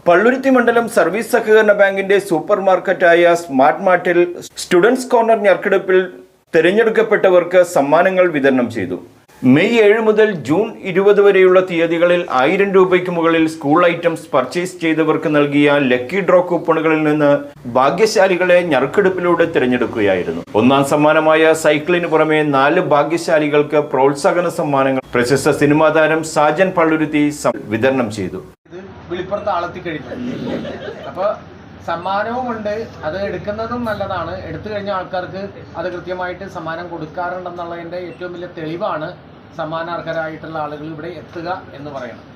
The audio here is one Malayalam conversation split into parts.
പള്ളുരുത്തി മണ്ഡലം സർവീസ് സഹകരണ ബാങ്കിന്റെ സൂപ്പർ മാർക്കറ്റായ സ്മാർട്ട് മാർട്ടിൽ സ്റ്റുഡൻസ് കോർണർ ഞെരുക്കെടുപ്പിൽ തിരഞ്ഞെടുക്കപ്പെട്ടവർക്ക് സമ്മാനങ്ങൾ വിതരണം ചെയ്തു. മെയ് 7 മുതൽ ജൂൺ 20 വരെയുള്ള തീയതികളിൽ 1000 രൂപയ്ക്ക് മുകളിൽ സ്കൂൾ ഐറ്റംസ് പർച്ചേസ് ചെയ്തവർക്ക് നൽകിയ ലക്കി ഡ്രോ കൂപ്പണുകളിൽ നിന്ന് ഭാഗ്യശാലികളെ ഞെരുക്കെടുപ്പിലൂടെ തിരഞ്ഞെടുക്കുകയായിരുന്നു. ഒന്നാം സമ്മാനമായ സൈക്കിളിന് പുറമെ 4 ഭാഗ്യശാലികൾക്ക് പ്രോത്സാഹന സമ്മാനങ്ങൾ പ്രശസ്ത സിനിമാ താരം സാജൻ പള്ളുരുത്തി വിതരണം ചെയ്തു. വിളിപ്പുറത്ത് ആളെത്തി കഴിഞ്ഞു. അപ്പോൾ സമ്മാനവുമുണ്ട്, അത് എടുക്കുന്നതും നല്ലതാണ്. എടുത്തു കഴിഞ്ഞ ആൾക്കാർക്ക് അത് കൃത്യമായിട്ട് സമ്മാനം കൊടുക്കാറുണ്ടെന്നുള്ളതിൻ്റെ ഏറ്റവും വലിയ തെളിവാണ് സമ്മാനാർഹരായിട്ടുള്ള ആളുകൾ ഇവിടെ എത്തുക എന്ന് പറയുന്നത്.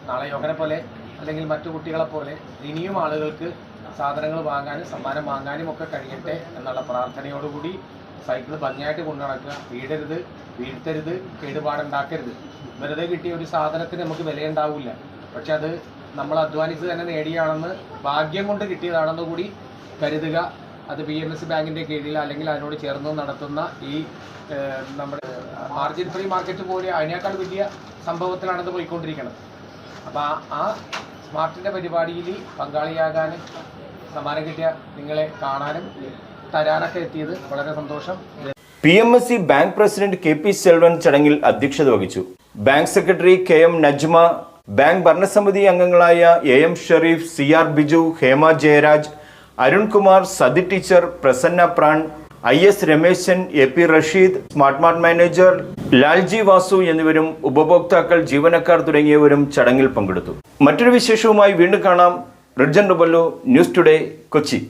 നാളെ യോഗനെ പോലെ അല്ലെങ്കിൽ മറ്റു കുട്ടികളെ പോലെ ഇനിയും ആളുകൾക്ക് സാധനങ്ങൾ വാങ്ങാനും സമ്മാനം വാങ്ങാനും ഒക്കെ കഴിയട്ടെ എന്നുള്ള പ്രാർത്ഥനയോടുകൂടി സൈക്കിൾ ഭംഗിയായിട്ട് കൊണ്ടു നടക്കുക. വീടരുത്, വീഴ്ത്തരുത്, കേടുപാടുണ്ടാക്കരുത്. വെറുതെ കിട്ടിയ ഒരു സാധനത്തിന് നമുക്ക് വിലയുണ്ടാവില്ല. പക്ഷെ അത് നമ്മൾ അധ്വാനിച്ച് തന്നെ നേടിയാണെന്ന്, ഭാഗ്യം കൊണ്ട് കിട്ടിയതാണെന്ന് കൂടി കരുതുക. അത് PMS ബാങ്കിൻ്റെ കീഴിൽ അല്ലെങ്കിൽ അതിനോട് ചേർന്ന് നടത്തുന്ന ഈ നമ്മുടെ മാർജിൻ ഫ്രീ മാർക്കറ്റ് പോലെ അതിനേക്കാൾ വലിയ സംഭവത്തിലാണത് പോയിക്കൊണ്ടിരിക്കുന്നത്. അപ്പോൾ ആ സ്മാർട്ടിൻ്റെ പരിപാടിയിൽ പങ്കാളിയാകാനും സമ്മാനം കിട്ടിയ നിങ്ങളെ കാണാനും തരാനൊക്കെ എത്തിയത് വളരെ സന്തോഷം. PMSC bank president KP Selvan ചടങ്ങിൽ അധ്യക്ഷത വഹിച്ചു. Bank secretary KM Najma, bank ഭരണസമിതി അംഗങ്ങളായ AM Sharif, CR Biju, Hema Jayaraj, Arunkumar, Sathi teacher, Prasanna Pran, IS Rameshan, AP Rasheed, smart mart manager Lalji Vasu എന്നിവരും ഉപഭോക്താക്കൾ, ജീവനക്കാർ തുടങ്ങിയവരും ചടങ്ങിൽ പങ്കെടുത്തു. മറ്റൊരു വിശേഷവുമായി വീണ്ടും കാണാം. റിഡ്ജൻ റുബല്ലു, ന്യൂസ് ടുഡേ, കൊച്ചി.